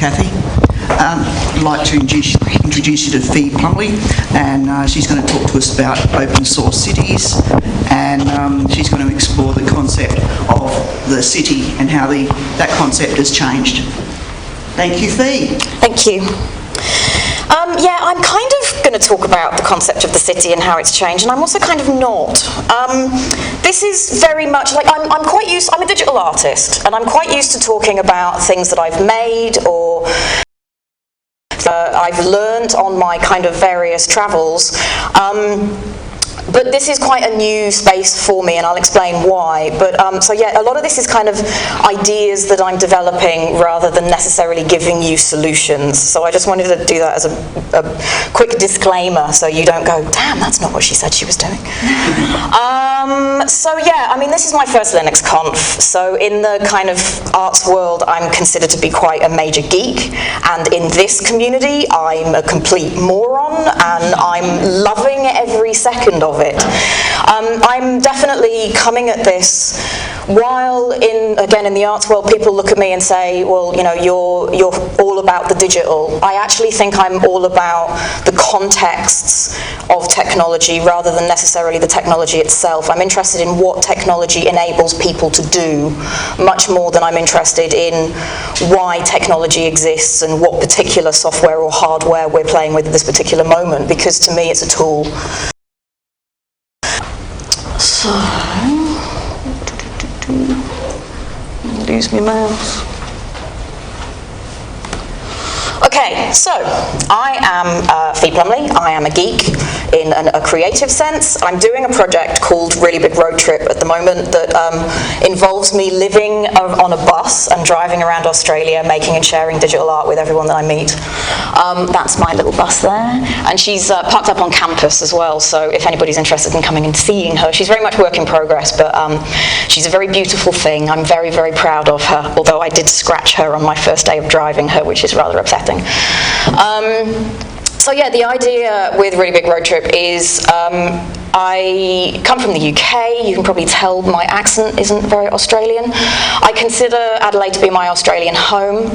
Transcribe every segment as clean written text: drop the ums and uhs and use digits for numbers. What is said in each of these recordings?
Kathy. I'd like to introduce you to Fee Plumley, and she's going to talk to us about open source cities, and she's going to explore the concept of the city and how that concept has changed. Thank you, Fee. Thank you. Yeah, I'm kind of going to talk about the concept of the city and how it's changed, and I'm also kind of not. This is very much like, I'm a digital artist, and I'm quite used to talking about things that I've made or I've learned on my kind of various travels. But this is quite a new space for me, and I'll explain why. But so yeah, a lot of this is kind of ideas that I'm developing rather than necessarily giving you solutions. So I just wanted to do that as a quick disclaimer, so you don't go, damn, that's not what she said she was doing. So yeah, I mean, this is my first Linux.conf. So in the kind of arts world, I'm considered to be quite a major geek, and in this community, I'm a complete moron, and I'm loving every second of it. I'm definitely coming at this while again in the arts world people look at me and say, well, you know, you're all about the digital. I actually think I'm all about the contexts of technology rather than necessarily the technology itself. I'm interested in what technology enables people to do much more than I'm interested in why technology exists and what particular software or hardware we're playing with at this particular moment, because to me it's a tool. So, lose my mouse. Okay, so I am Fee Plumley. I am a geek in a creative sense. I'm doing a project called Really Big Road Trip at the moment that involves me living on a bus and driving around Australia, making and sharing digital art with everyone that I meet. That's my little bus there, and she's parked up on campus as well, so if anybody's interested in coming and seeing her, she's very much work in progress, but she's a very beautiful thing. I'm very, very proud of her, although I did scratch her on my first day of driving her, which is rather upsetting. So yeah, the idea with Really Big Road Trip is I come from the UK. You can probably tell my accent isn't very Australian. I consider Adelaide to be my Australian home.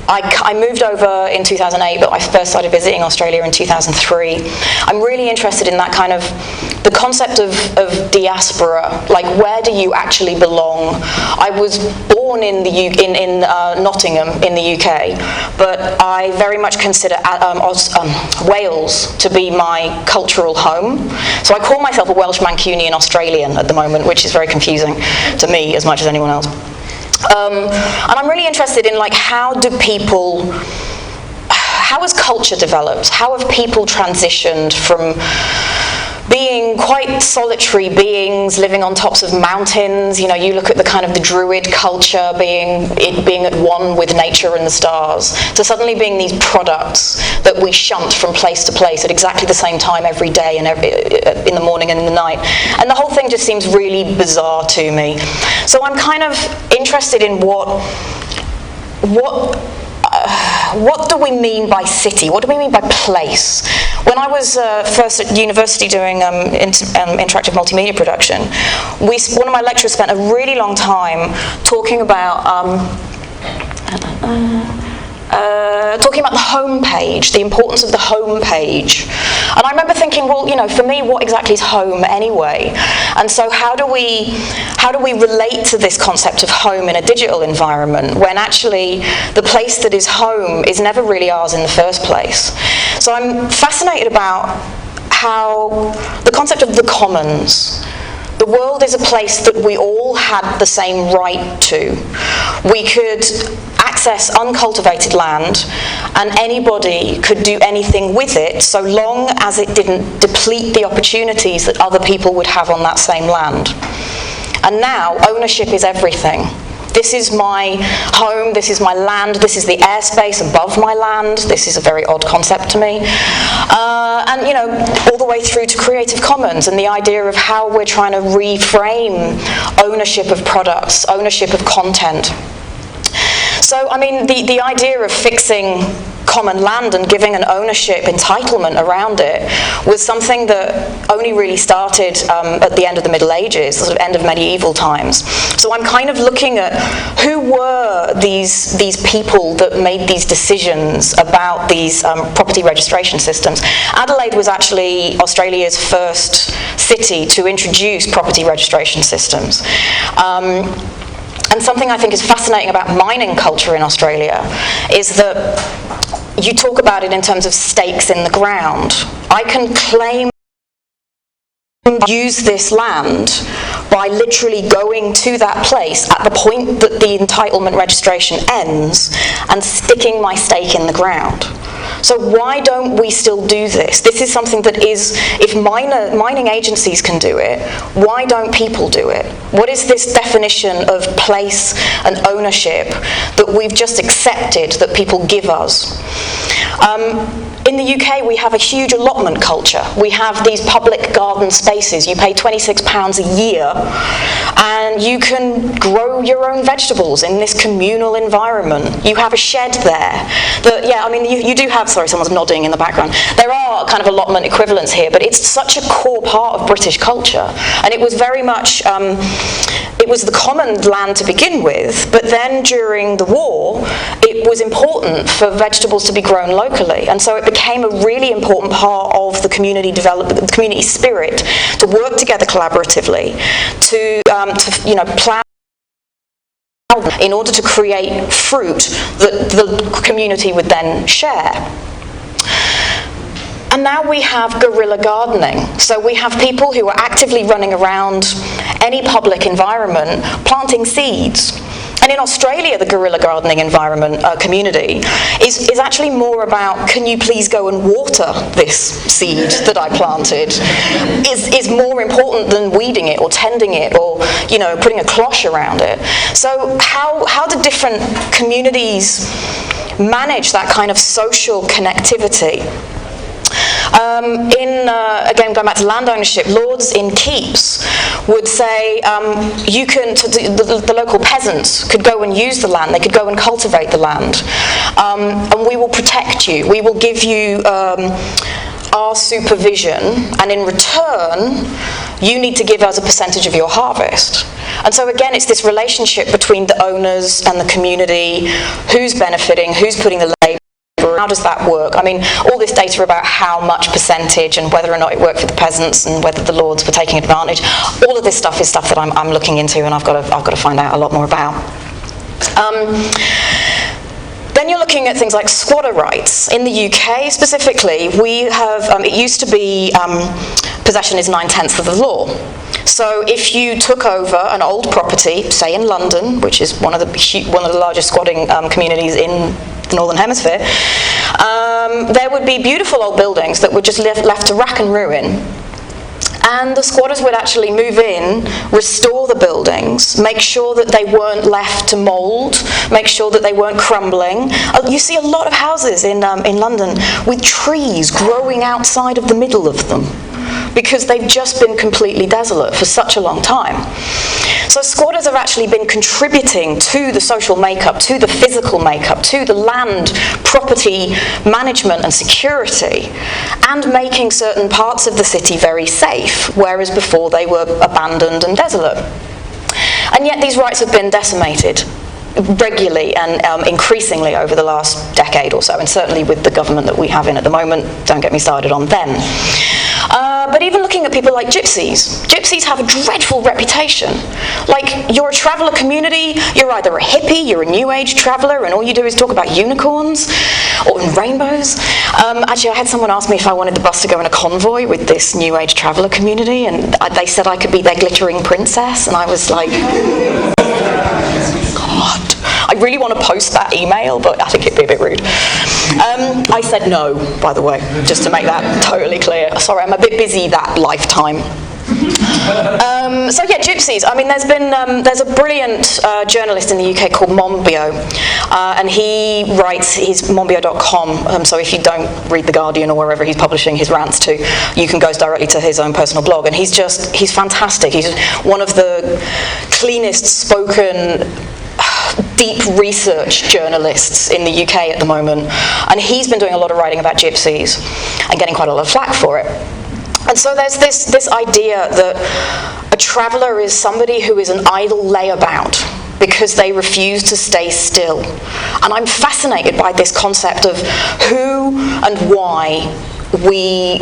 I moved over in 2008, but I first started visiting Australia in 2003. I'm really interested in that kind of, the concept of diaspora, like where do you actually belong? I was born in Nottingham in the UK, but I very much consider Wales to be my cultural home. So I call myself a Welsh Mancunian Australian at the moment, which is very confusing to me as much as anyone else. And I'm really interested in, like, how has culture developed? How have people transitioned from being quite solitary beings living on tops of mountains? You know, you look at the kind of the Druid culture, being at one with nature and the stars, to suddenly being these products that we shunt from place to place at exactly the same time every day and in the morning and in the night. And the whole thing just seems really bizarre to me. So I'm kind of interested in what do we mean by city? What do we mean by place? When I was first at university doing interactive multimedia production, one of my lecturers spent a really long time talking about the home page, the importance of the home page. And I remember thinking, well, you know, for me, what exactly is home anyway? And so how do we relate to this concept of home in a digital environment when actually the place that is home is never really ours in the first place? So I'm fascinated about how the concept of the commons. The world is a place that we all had the same right to. We could access uncultivated land, and anybody could do anything with it so long as it didn't deplete the opportunities that other people would have on that same land. And now, ownership is everything. This is my home, this is my land, this is the airspace above my land. This is a very odd concept to me. And, you know, all the way through to Creative Commons and the idea of how we're trying to reframe ownership of products, ownership of content. So, I mean, the idea of fixing common land and giving an ownership entitlement around it was something that only really started at the end of the Middle Ages, the sort of end of medieval times. So I'm kind of looking at who were these people that made these decisions about these property registration systems. Adelaide was actually Australia's first city to introduce property registration systems. And something I think is fascinating about mining culture in Australia is that you talk about it in terms of stakes in the ground. I can claim use this land by literally going to that place at the point that the entitlement registration ends and sticking my stake in the ground. So why don't we still do this? This is something that is, if mining agencies can do it, why don't people do it? What is this definition of place and ownership that we've just accepted that people give us? In the UK, we have a huge allotment culture. We have these public garden spaces. You pay £26 a year, and you can grow your own vegetables in this communal environment. You have a shed there. You do have, sorry, someone's nodding in the background. There are kind of allotment equivalents here, but it's such a core part of British culture. And it was very much, it was the common land to begin with, but then during the war, it was important for vegetables to be grown locally. And so it became a really important part of the community development, the community spirit, to work together collaboratively, to plough in order to create fruit that the community would then share. And now we have guerrilla gardening. So we have people who are actively running around any public environment planting seeds. And in Australia, the guerrilla gardening environment community is actually more about, can you please go and water this seed that I planted, is more important than weeding it or tending it or, putting a cloche around it. So how do different communities manage that kind of social connectivity? Again, going back to land ownership, lords in keeps would say the local peasants could go and use the land, they could go and cultivate the land, and we will protect you, we will give you our supervision, and in return, you need to give us a percentage of your harvest. And so again, it's this relationship between the owners and the community, who's benefiting, who's putting the labour. How does that work? I mean, all this data about how much percentage and whether or not it worked for the peasants and whether the lords were taking advantage, all of this stuff is stuff that I'm looking into and I've got to find out a lot more about. Then you're looking at things like squatter rights. In the UK specifically, we have, it used to be possession is 9/10 of the law. So if you took over an old property, say in London, which is one of the largest squatting communities in the Northern Hemisphere, there would be beautiful old buildings that were just left to rack and ruin. And the squatters would actually move in, restore the buildings, make sure that they weren't left to mould, make sure that they weren't crumbling. You see a lot of houses in London with trees growing outside of the middle of them, because they've just been completely desolate for such a long time. So squatters have actually been contributing to the social makeup, to the physical makeup, to the land, property management and security, and making certain parts of the city very safe, whereas before they were abandoned and desolate. And yet these rights have been decimated regularly and increasingly over the last decade or so, and certainly with the government that we have in at the moment, don't get me started on them. But even looking at people like gypsies, gypsies have a dreadful reputation. Like, you're a traveller community, you're either a hippie, you're a new age traveller, and all you do is talk about unicorns or rainbows. Actually, I had someone ask me if I wanted the bus to go in a convoy with this new age traveller community, and they said I could be their glittering princess, and I was like, God. I really want to post that email, but I think it'd be a bit rude. I said no, by the way, just to make that totally clear. Sorry, I'm a bit busy that lifetime. So yeah, gypsies. I mean, there's a brilliant journalist in the UK called Monbiot, and he writes his monbiot.com. So if you don't read The Guardian or wherever he's publishing his rants to, you can go directly to his own personal blog, and he's fantastic. He's one of the cleanest spoken deep research journalists in the UK at the moment, and he's been doing a lot of writing about gypsies and getting quite a lot of flack for it. And so there's this idea that a traveller is somebody who is an idle layabout because they refuse to stay still. And I'm fascinated by this concept of who and why we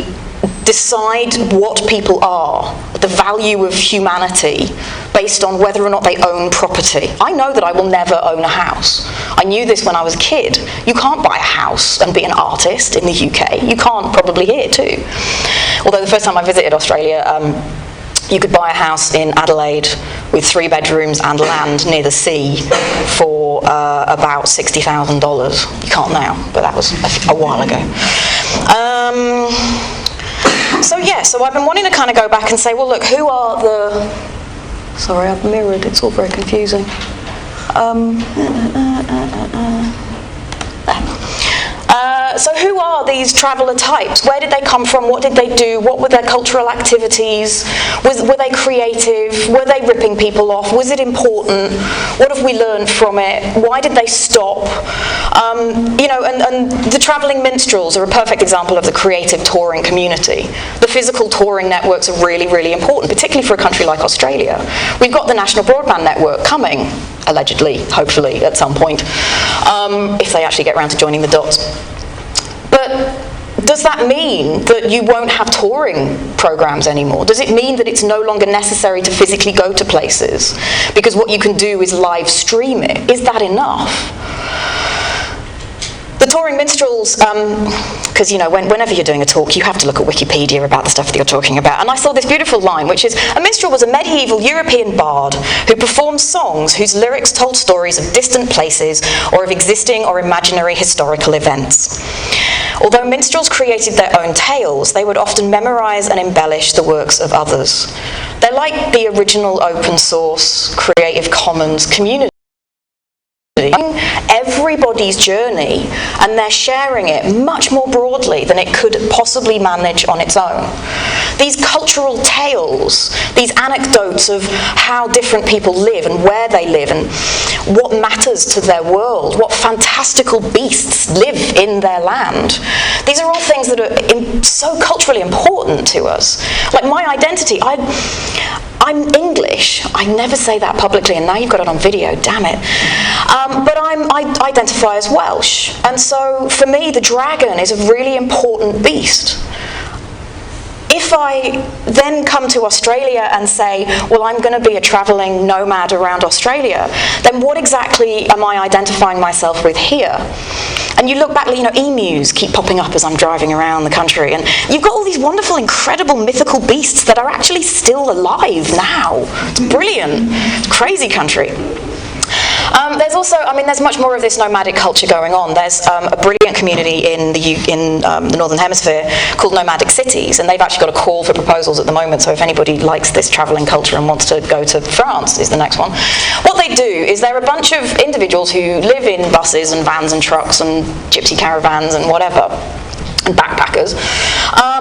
decide what people are, the value of humanity, based on whether or not they own property. I know that I will never own a house. I knew this when I was a kid. You can't buy a house and be an artist in the UK. You can't probably here too. Although the first time I visited Australia, you could buy a house in Adelaide with 3 bedrooms and land near the sea for about $60,000. You can't now, but that was a while ago. So I've been wanting to kind of go back and say, well, look, who are the... Sorry, I've mirrored, it's all very confusing. So who are these traveller types? Where did they come from? What did they do? What were their cultural activities? Were they creative? Were they ripping people off? Was it important? What have we learned from it? Why did they stop? And the travelling minstrels are a perfect example of the creative touring community. The physical touring networks are really, really important, particularly for a country like Australia. We've got the National Broadband Network coming, allegedly, hopefully, at some point, if they actually get around to joining the dots. But does that mean that you won't have touring programs anymore? Does it mean that it's no longer necessary to physically go to places because what you can do is live stream it? Is that enough? The touring minstrels, because whenever you're doing a talk, you have to look at Wikipedia about the stuff that you're talking about. And I saw this beautiful line, which is, a minstrel was a medieval European bard who performed songs whose lyrics told stories of distant places or of existing or imaginary historical events. Although minstrels created their own tales, they would often memorise and embellish the works of others. They're like the original open source Creative Commons community. Everybody's journey, and they're sharing it much more broadly than it could possibly manage on its own. These cultural tales, these anecdotes of how different people live and where they live and what matters to their world, what fantastical beasts live in their land. These are all things that are so culturally important to us. Like my identity, I'm English. I never say that publicly, and now you've got it on video, damn it. But I identify as Welsh, and so for me the dragon is a really important beast. If I then come to Australia and say, well, I'm going to be a travelling nomad around Australia, then what exactly am I identifying myself with here? And you look back, emus keep popping up as I'm driving around the country, and you've got all these wonderful, incredible, mythical beasts that are actually still alive now. It's brilliant. It's a crazy country. There's also, there's much more of this nomadic culture going on. There's a brilliant community in the Northern Hemisphere called Nomadic Cities, and they've actually got a call for proposals at the moment, so if anybody likes this travelling culture and wants to go to France is the next one. What they do is they're a bunch of individuals who live in buses and vans and trucks and gypsy caravans and whatever, and backpackers,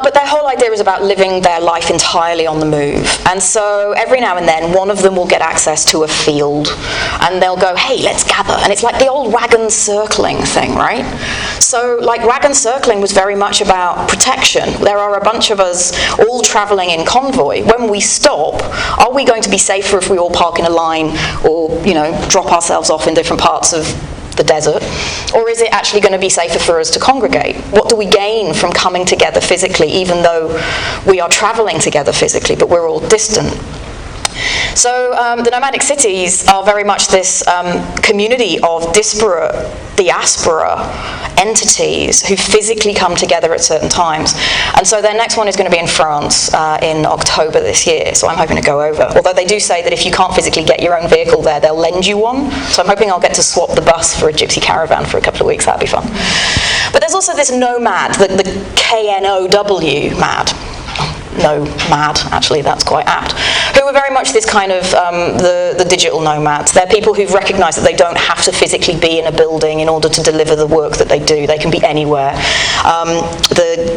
but their whole idea is about living their life entirely on the move. And so every now and then one of them will get access to a field and they'll go, hey, let's gather. And it's like the old wagon circling thing, right? So like wagon circling was very much about protection. There are a bunch of us all travelling in convoy. When we stop, are we going to be safer if we all park in a line or, drop ourselves off in different parts of the desert, or is it actually going to be safer for us to congregate? What do we gain from coming together physically, even though we are travelling together physically, but we're all distant? So the nomadic cities are very much this community of disparate diaspora entities who physically come together at certain times. And so their next one is going to be in France in October this year, so I'm hoping to go over. Although they do say that if you can't physically get your own vehicle there, they'll lend you one. So I'm hoping I'll get to swap the bus for a gypsy caravan for a couple of weeks. That'd be fun. But there's also this nomad, the KNOW mad. No, mad, actually, that's quite apt, who are very much this kind of the digital nomads. They're people who've recognised that they don't have to physically be in a building in order to deliver the work that they do. They can be anywhere. The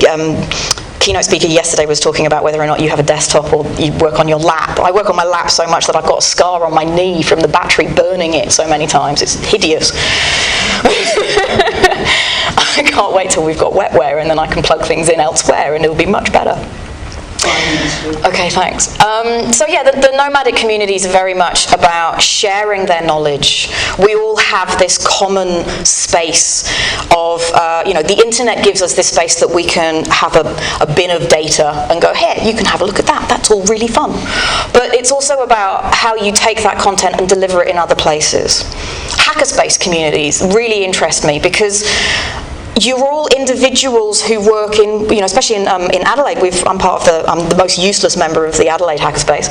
keynote speaker yesterday was talking about whether or not you have a desktop or you work on your lap. I work on my lap so much that I've got a scar on my knee from the battery burning it so many times. It's hideous. I can't wait till we've got wetware and then I can plug things in elsewhere and it'll be much better. Okay, thanks. So yeah, the nomadic communities are very much about sharing their knowledge. We all have this common space of, the internet gives us this space that we can have a bin of data and go, here, you can have a look at that. That's all really fun. But it's also about how you take that content and deliver it in other places. Hackerspace communities really interest me because you're all individuals who work in, especially in Adelaide. I'm part of I'm the most useless member of the Adelaide Hackerspace,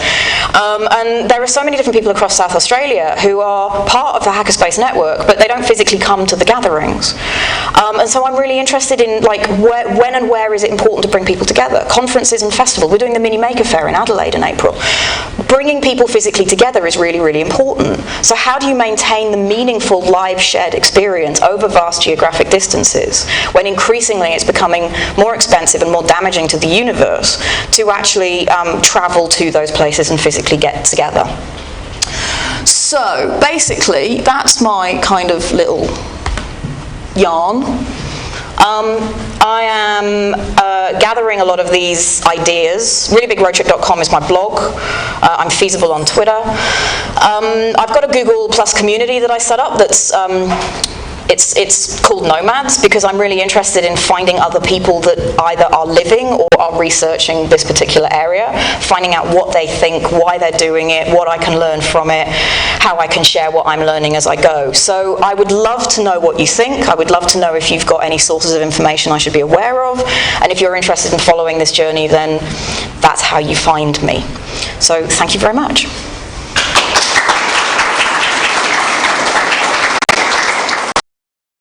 and there are so many different people across South Australia who are part of the Hackerspace network, but they don't physically come to the gatherings. And so I'm really interested in when and where is it important to bring people together? Conferences and festivals. We're doing the Mini Maker Fair in Adelaide in April. Bringing people physically together is really, really important. So how do you maintain the meaningful live shared experience over vast geographic distances when increasingly it's becoming more expensive and more damaging to the universe to actually travel to those places and physically get together? So basically, that's my kind of little yarn. I am gathering a lot of these ideas. Reallybigroadtrip.com is my blog. I'm feasible on Twitter. I've got a Google Plus community that I set up that's it's called Nomads because I'm really interested in finding other people that either are living or are researching this particular area, finding out what they think, why they're doing it, what I can learn from it, how I can share what I'm learning as I go. So I would love to know what you think. I would love to know if you've got any sources of information I should be aware of, and if you're interested in following this journey, then that's how you find me. So thank you very much.